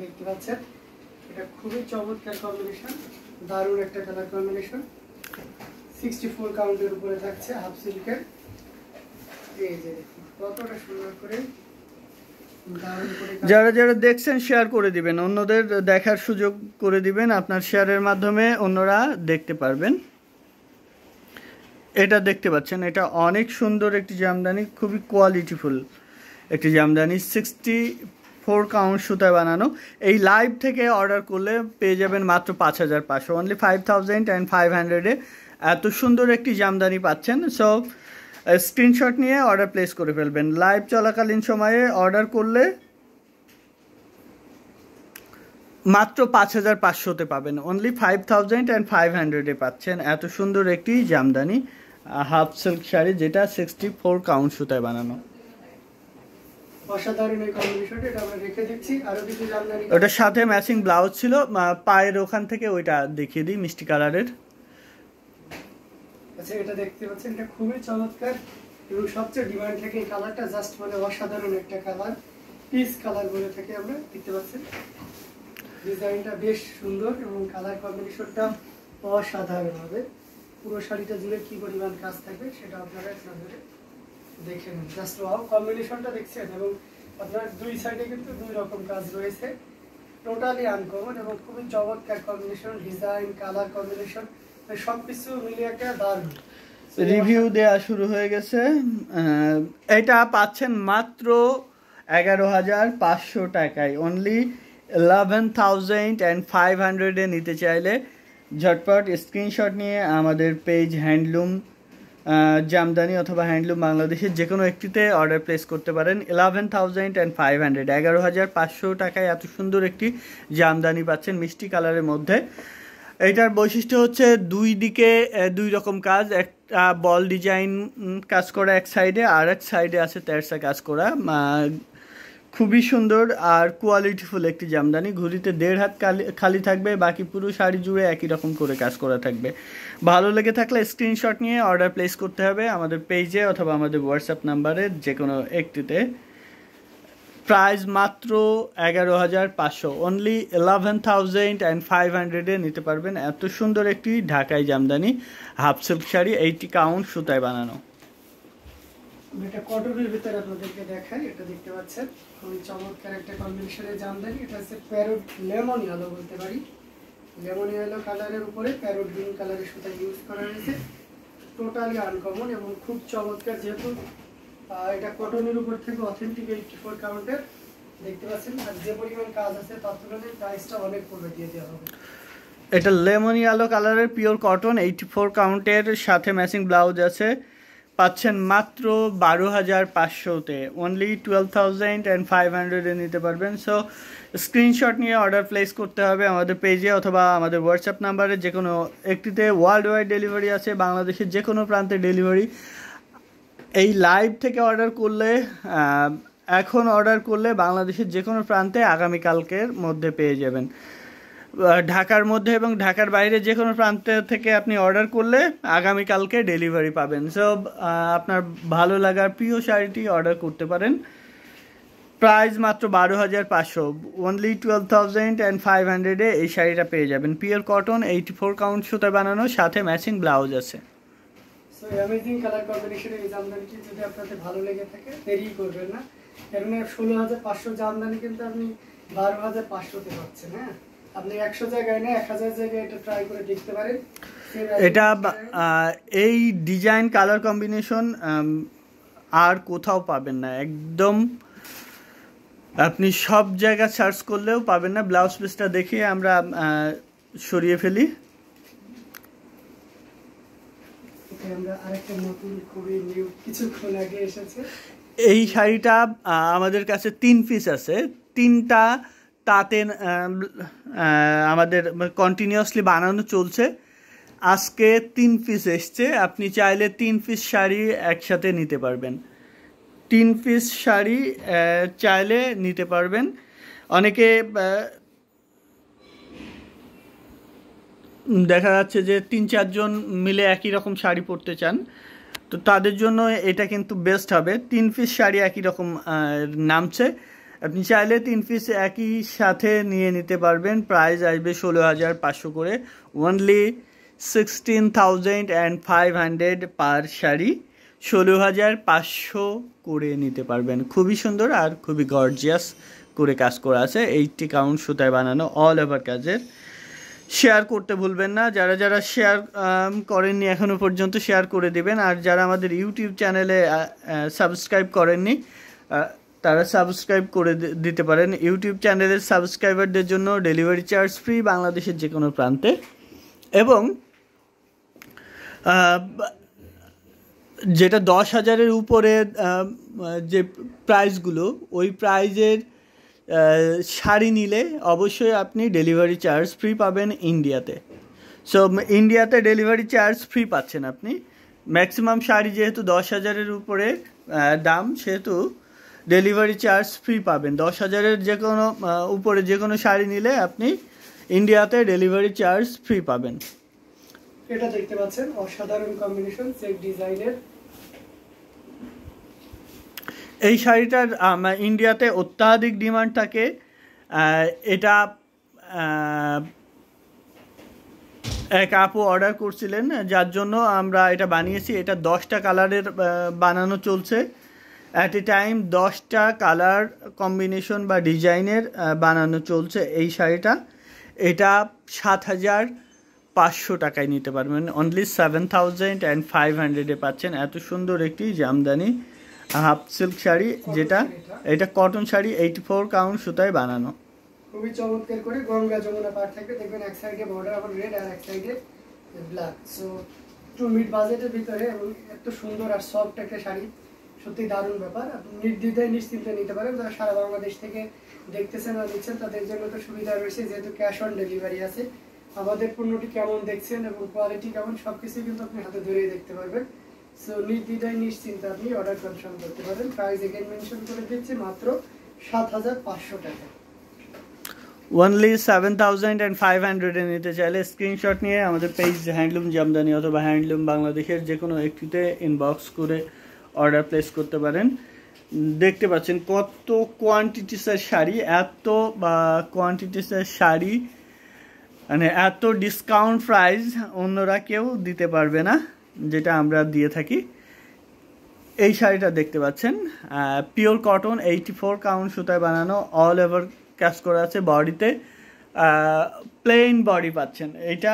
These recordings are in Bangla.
দেখতে পাচ্ছেন এটা খুবই চমৎকার কম্বিনেশন, দারুণ একটা কালার কম্বিনেশন। 64 কাউন্টের উপরে থাকছে হাফ সিল্কের। এই যে কতটা সুন্দর করে যারা যারা দেখছেন শেয়ার করে দিবেন, অন্যদের দেখার সুযোগ করে দিবেন, আপনার শেয়ারের মাধ্যমে অন্যরা দেখতে পারবেন। এটা দেখতে পাচ্ছেন, এটা অনেক সুন্দর একটি জামদানি, খুবই কোয়ালিটিফুল একটি জামদানি। 64 কাউন্ট সুতায় বানানো। এই লাইভ থেকে অর্ডার করলে পেয়ে যাবেন মাত্র 5500, অনলি 5500 এত সুন্দর একটি জামদানি পাচ্ছেন। সো স্ক্রিনশট নিয়ে অর্ডার প্লেস করে ফেলবেন। লাইভ চলাকালীন সময়ে অর্ডার করলে মাত্র 5500-তে পাবেন, অনলি 5500 পাচ্ছেন এত সুন্দর একটি জামদানি হাফ সিল্ক শাড়ি, যেটা 64 কাউন্ট সুতায় বানানো। অসাধারণ এই কম্বিনেশনটা, এটা আমরা রেখে দিচ্ছি। আরো কিছু জামদানি, ওটার সাথে ম্যাচিং ব্লাউজ ছিল, পায়ের ওখান থেকে ওইটা দেখিয়ে দিই, মিষ্টি কালারের। আচ্ছা, এটা দেখতে পাচ্ছেন, এটা খুবই চমৎকার এবং সবচেয়ে ডিমান্ড থাকে এই কালারটা, জাস্ট মানে অসাধারণ একটা কালার, পিস কালার বলে থাকে আমরা। দেখতে পাচ্ছেন ডিজাইনটা বেশ সুন্দর এবং কালার কম্বিনেশনটা অসাধারণ হবে। পুরো শাড়িটা জুড়ে কি পরিমাণ কাজ থাকবে সেটা আপনারা নজরে দেখে নিন। জাস্ট ওয়াও কম্বিনেশনটা দেখছেন, এবং আপনার দুই সাইডে কিন্তু দুই রকম কাজ রয়েছে, টোটালি আনকমন এবং খুবই চমৎকার কম্বিনেশন, ডিজাইন, কালার কম্বিনেশন সবকিছু মিলিয়ে একটা দারুণ। রিভিউ দেওয়া শুরু হয়ে গেছে। এটা পাচ্ছেন মাত্র 11500 টাকায়, অনলি 11500 নিতে চাইলে ঝটপট স্ক্রিনশট নিয়ে আমাদের পেজ হ্যান্ডলুম জামদানি অথবা হ্যান্ডলুম বাংলাদেশের যে কোনো একটিতে অর্ডার প্লেস করতে পারেন। 11500, 11500 টাকায় এত সুন্দর একটি জামদানি পাচ্ছেন মিষ্টি কালারের মধ্যে। এইটার বৈশিষ্ট্য হচ্ছে দুই দিকে দুই রকম কাজ, একটা বল ডিজাইন কাজ করা এক সাইডে, আর এক সাইডে আছে তেরসা কাজ করা। খুবই সুন্দর আর কোয়ালিটিফুল একটি জামদানি। ঘুরিতে 1.5 হাত খালি থাকবে, বাকি পুরো শাড়ি জুড়ে একই রকম করে কাজ করা থাকবে। ভালো লেগে থাকলে স্ক্রিনশট নিয়ে অর্ডার প্লেস করতে হবে আমাদের পেজে অথবা আমাদের হোয়াটসঅ্যাপ নাম্বারে যে কোনো একটিতে। প্রাইস মাত্র 11500, অনলি 11500 নিতে পারবেন এত সুন্দর একটি ঢাকাই jamdani half silk sari, 80 count সুতায় বানানো। এটা কটনের ভিতরে আপনাদেরকে দেখাই, এটা দেখতে পাচ্ছেন খুবই চমৎকার একটা কম্বিনেশনের জামদানি। এটা হচ্ছে প্যারোট লেমন ইয়েলো বলতে পারি, লেমন ইয়েলো কালারের উপরে প্যারোট গ্রিন কালারের সুতা ইউজ করা হয়েছে, টোটালি আনকমন এবং খুব চমৎকার। যেহেতু এটা কটনের উপর থেকে অথেন্টিক 84 কাউন্টের দেখতে পাচ্ছেন, আর যে পরিমাণ কাজ আছে তার তুলনায় প্রাইসটা অনেক কমে দিয়ে দেওয়া হবে। এটা লেমন ইয়েলো কালারের পিওর কটন, 84 কাউন্টের সাথে ম্যাচিং ব্লাউজ আছে, পাচ্ছেন মাত্র 12500-তে, অনলি 12500 নিতে পারবেন। সো স্ক্রিনশট নিয়ে অর্ডার প্লেস করতে হবে আমাদের পেজে অথবা আমাদের হোয়াটসঅ্যাপ নাম্বারে যে কোনো একটিতে। ওয়ার্ল্ড ওয়াইড ডেলিভারি আছে, বাংলাদেশের যে কোনো প্রান্তে ডেলিভারি। এই লাইভ থেকে অর্ডার করলে, এখন অর্ডার করলে বাংলাদেশের যে কোনো প্রান্তে আগামীকালকের মধ্যে পেয়ে যাবেন। ঢাকার মধ্যে এবং ঢাকার বাইরে যে কোনো প্রান্ত থেকে আপনি অর্ডার করলে আগামীকালকে ডেলিভারি পাবেন। সো আপনার ভালো লাগার প্রিয় শাড়িটি অর্ডার করতে পারেন। প্রাইস মাত্র 12500, অনলি 12500 এই শাড়িটা পেয়ে যাবেন। পিওর কটন, 84 কাউন্ট সুতা বানানো, সাথে ম্যাচিং ব্লাউজ আছে। সো অ্যামেজিং কালার কম্বিনেশনের এই জামদানিটি যদি আপনাদের ভালো লেগে থাকে দেরি করবেন না, কেননা 16500 জামদানি কিন্তু আপনি 12500-তে পাচ্ছেন। হ্যাঁ, আপনি 100 জায়গায় না 1000 জায়গায় এটা ট্রাই করে দেখতে পারেন। এটা এই ডিজাইন কালার কম্বিনেশন আর কোথাও পাবেন না, একদম আপনি সব জায়গা সার্চ করলেও পাবেন না। ব্লাউজ পিসটা দেখিয়ে আমরা সরিয়ে ফেলি। এই শাড়িটা আমাদের কাছে 3 পিস আছে, 3টা তাতে আমাদের কন্টিনিউয়াসলি বানানো চলছে। আজকে 3 পিস এসছে, আপনি চাইলে 3 পিস শাড়ি একসাথে নিতে পারবেন। 3 পিস শাড়ি চাইলে নিতে পারবেন। অনেকে দেখা যাচ্ছে যে 3-4 জন মিলে একই রকম শাড়ি পরতে চান, তো তাদের জন্য এটা কিন্তু বেস্ট হবে। 3 পিস শাড়ি একই রকম নামছে আপনি চাইলে 3 পিস একই সাথে নিয়ে নিতে পারবেন। প্রাইস আসবে 16,500 করে, অনলি 16,500 পার শাড়ি, 16,500 করে নিতে পারবেন। খুবই সুন্দর আর খুবই গর্জিয়াস করে কাজ করা আছে, 80 কাউন্ট সুতায় বানানো, অল ওভার কাজের। শেয়ার করতে ভুলবেন না, যারা যারা শেয়ার করেননি এখনও পর্যন্ত শেয়ার করে দিবেন। আর যারা আমাদের ইউটিউব চ্যানেলে সাবস্ক্রাইব করেননি তারা সাবস্ক্রাইব করে দিতে পারেন। ইউটিউব চ্যানেলের সাবস্ক্রাইবারদের জন্য ডেলিভারি চার্জ ফ্রি বাংলাদেশের যে কোনো প্রান্তে, এবং যেটা 10,000-এর উপরে যে প্রাইসগুলো, ওই প্রাইজের শাড়ি নিলে অবশ্যই আপনি ডেলিভারি চার্জ ফ্রি পাবেন ইন্ডিয়াতে। সো ইন্ডিয়াতে ডেলিভারি চার্জ ফ্রি পাচ্ছেন আপনি। ম্যাক্সিমাম শাড়ি যেহেতু 10,000-এর উপরে দাম, সেহেতু ডেলিভারি চার্জ ফ্রি পাবেন। 10,000-এর যে কোনো উপরে যে কোনো শাড়ি নিলে আপনি ইন্ডিয়াতে ডেলিভারি চার্জ ফ্রি পাবেন। এটা দেখতে পাচ্ছেন অসাধারণ কম্বিনেশন, চেক ডিজাইনের। এই শাড়িটার ইন্ডিয়াতে অত্যাধিক ডিমান্ড থাকে। এটা এক আপু অর্ডার করছিলেন, যার জন্য আমরা এটা বানিয়েছি। এটা 10টা কালারের বানানো চলছে, অ্যাট এ টাইম 10টা কালার কম্বিনেশন বা ডিজাইনের বানানো চলছে এই শাড়িটা। এটা 7,500 টাকায় নিতে পারবেন, অনলি 7,500-এ পাচ্ছেন এত সুন্দর একটি জামদানি হাফ সিল্ক শাড়ি, যেটা এটা কটন শাড়ি, 84 কাউন্ট সুতায় বানানো। খুবই চমৎকার করে গঙ্গা যমুনা পার থাকবে, দেখবেন এক সাইডে বর্ডার আবার রেড আর এক সাইডে ব্ল্যাক। সো টু মিড বাজেটের ভিতরে এবং এত সুন্দর আর সফট একটা শাড়ি, সত্যি দারুণ ব্যাপার। আপনি নির্দ্বিধায় নিশ্চিন্তে নিতে পারেন। যারা সারা বাংলাদেশ থেকে দেখতেছেন আর নিচ্ছেন তাদের জন্য তো সুবিধা রয়েছে, যেহেতু ক্যাশ অন ডেলিভারি আছে। আমাদের পণ্যটি কেমন দেখছেন এবং কোয়ালিটি কেমন সবকিছু কিন্তু আপনি হাতে ধরেই দেখতে পারবেন। সো নির্দ্বিধায় নিশ্চিন্তে আপনি অর্ডার কনফার্ম করতে পারেন। প্রাইস এগেইন মেনশন করে দিচ্ছি, মাত্র 7,500 টাকা। অনলি 7,500-এ নিতে চাইলে স্ক্রিনশট নিয়ে আমাদের পেজ হ্যান্ডলুম জামদানি অথবা হ্যান্ডলুম বাংলাদেশের যে কোনো একটিতে ইনবক্স করে অর্ডার প্লেস করতে পারেন। দেখতে পাচ্ছেন কত কোয়ান্টিটিসের শাড়ি, এত কোয়ান্টিটিসের শাড়ি, মানে এত ডিসকাউন্ট প্রাইস অন্যরা কেউ দিতে পারবে না যেটা আমরা দিয়ে থাকি। এই শাড়িটা দেখতে পাচ্ছেন পিওর কটন, 84 কাউন্ট সুতায় বানানো, অল ওভার কাজ করা আছে। বডিতে প্লেন বডি পাচ্ছেন। এটা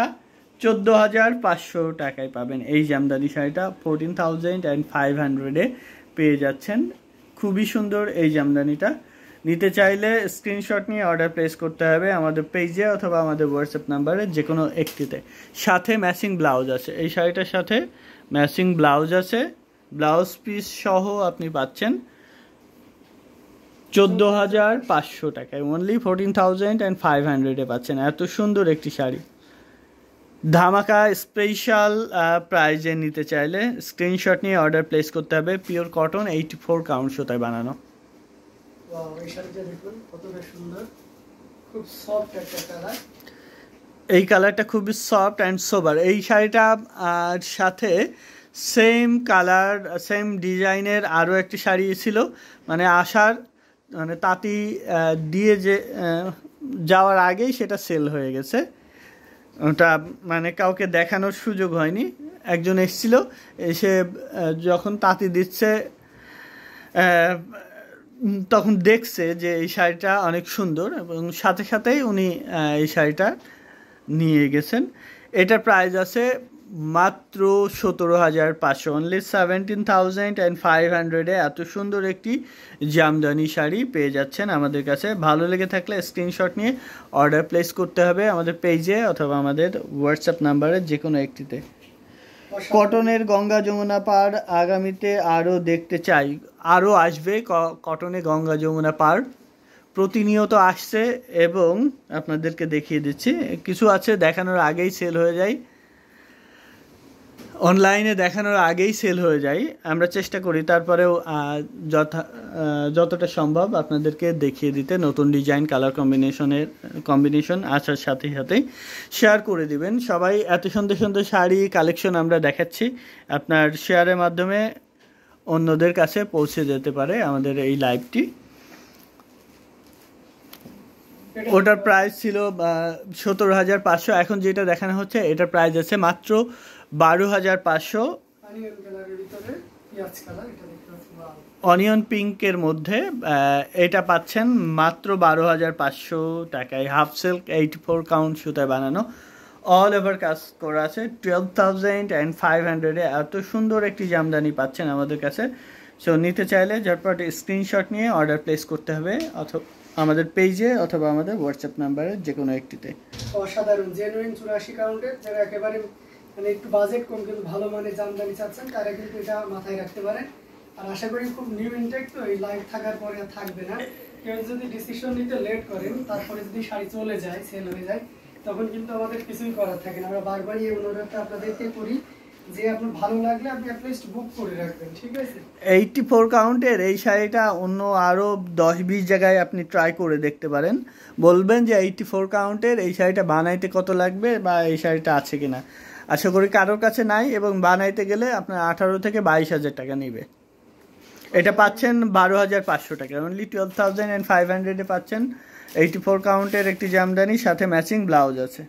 14,500 টাকায় পাবেন এই জামদানি শাড়িটা, 14,500-এ পেয়ে যাচ্ছেন। খুবই সুন্দর এই জামদানিটা। নিতে চাইলে স্ক্রিনশট নিয়ে অর্ডার প্লেস করতে হবে আমাদের পেজে অথবা আমাদের হোয়াটসঅ্যাপ নাম্বারে যে কোনো একটিতে। সাথে ম্যাচিং ব্লাউজ আছে, এই শাড়িটার সাথে ম্যাচিং ব্লাউজ আছে, ব্লাউজ পিস সহ আপনি পাচ্ছেন 14,500 টাকায়, অনলি 14,500-এ পাচ্ছেন এত সুন্দর একটি শাড়ি। ধামাকা স্পেশাল প্রাইজে নিতে চাইলে স্ক্রিনশট নিয়ে অর্ডার প্লেস করতে হবে। পিওর কটন, 84 কাউন্ট সুতায় বানানো। এই শাড়িটা দেখুন কতটা সুন্দর, খুব সফট একটা কালার। এই কালারটা খুবই সফট অ্যান্ড সোবার। এই শাড়িটা সাথে সেম কালার সেম ডিজাইনের আরও একটি শাড়ি ছিল, মানে আসার মানে তাঁতি দিয়ে যে যাওয়ার আগেই সেটা সেল হয়ে গেছে। ওটা মানে কাউকে দেখানোর সুযোগ হয়নি। একজন এসেছিল, এসে যখন তাঁতি দিচ্ছে তখন দেখছে যে এই শাড়িটা অনেক সুন্দর এবং সাথে সাথেই উনি এই শাড়িটা নিয়ে গেছেন। এটার প্রাইস আছে মাত্র 17,500, অনলি 17,500-এ এত সুন্দর একটি জামদানি শাড়ি পেয়ে যাচ্ছেন আমাদের কাছে। ভালো লেগে থাকলে স্ক্রিনশট নিয়ে অর্ডার প্লেস করতে হবে আমাদের পেজে অথবা আমাদের হোয়াটসঅ্যাপ নাম্বারে যে কোনো একটিতে। কটনের গঙ্গা যমুনা পার আগামীতে আরও দেখতে চাই, আরও আসবে। কটনে গঙ্গা যমুনা পার প্রতিনিয়ত আসছে এবং আপনাদেরকে দেখিয়ে দিচ্ছি। কিছু আছে দেখানোর আগেই সেল হয়ে যায়, অনলাইনে দেখানোর আগেই সেল হয়ে যায়। আমরা চেষ্টা করি তারপরেও যতটা সম্ভব আপনাদেরকে দেখিয়ে দিতে। নতুন ডিজাইন কালার কম্বিনেশন আসার সাথে সাথেই শেয়ার করে দিবেন সবাই। এত সুন্দর সুন্দর শাড়ি কালেকশন আমরা দেখাচ্ছি, আপনার শেয়ারের মাধ্যমে অন্যদের কাছে পৌঁছে যেতে পারে আমাদের এই লাইভটি। ওটার প্রাইস ছিল 17,500, এখন যেটা দেখানো হচ্ছে এটার প্রাইস আছে মাত্র 12,500। অনিয়ন কালারের ভিতরে পিয়াজ কালার, এটা দেখতে পাচ্ছেন অনিয়ন পিঙ্কের মধ্যে এটা পাচ্ছেন মাত্র 12,500 টাকায়। হাফ সিল্ক 84 কাউন্ট সুতায় বানানো, অল ওভার কাজ করা আছে। 12,500 এত সুন্দর একটি জামদানি পাচ্ছেন আমাদের কাছে। সো নিতে চাইলে ঝটপট স্ক্রিনশট নিয়ে অর্ডার প্লেস করতে হবে, অথবা আমাদের পেজে অথবা আমাদের হোয়াটসঅ্যাপ নাম্বারে যে কোনো একটিতে। অসাধারণ জেনুইন 84 কাউন্টের, যারা একেবারে মানে একটু বাজেট কম কিন্তু ভালো মানের জামদানি চাচ্ছেন তারা কিন্তু এটা মাথায় রাখতে পারেন। আর আশা করি খুব নিউ ইনটেক, তো এই লাইভ থাকার পরে আর থাকবে না। কেউ যদি ডিসিশন নিতে লেট করেন, তারপরে যদি শাড়ি চলে যায়, সেল হয়ে যায়, তখন কিন্তু আমাদের কিছুই করার থাকে না। আমরা বারবারই এই অনুরোধটা আপনাদেরকে করি যে আপনার ভালো লাগলে আপনি অ্যাটলিস্ট বুক করে রাখবেন, ঠিক আছে? 84 কাউন্টের এই শাড়িটা অন্য আরও 10-20 জায়গায় আপনি ট্রাই করে দেখতে পারেন, বলবেন যে 84 কাউন্টের এই শাড়িটা বানাইতে কত লাগবে বা এই শাড়িটা আছে কিনা। আশা করি কারোর কাছে নাই, এবং বানাইতে গেলে আপনার 18 থেকে 22,000 টাকা নেবে। এটা পাচ্ছেন 12,500 টাকা, অনলি 12,500 পাচ্ছেন 84 কাউন্টের একটি জামদানি, সাথে ম্যাচিং ব্লাউজ আছে।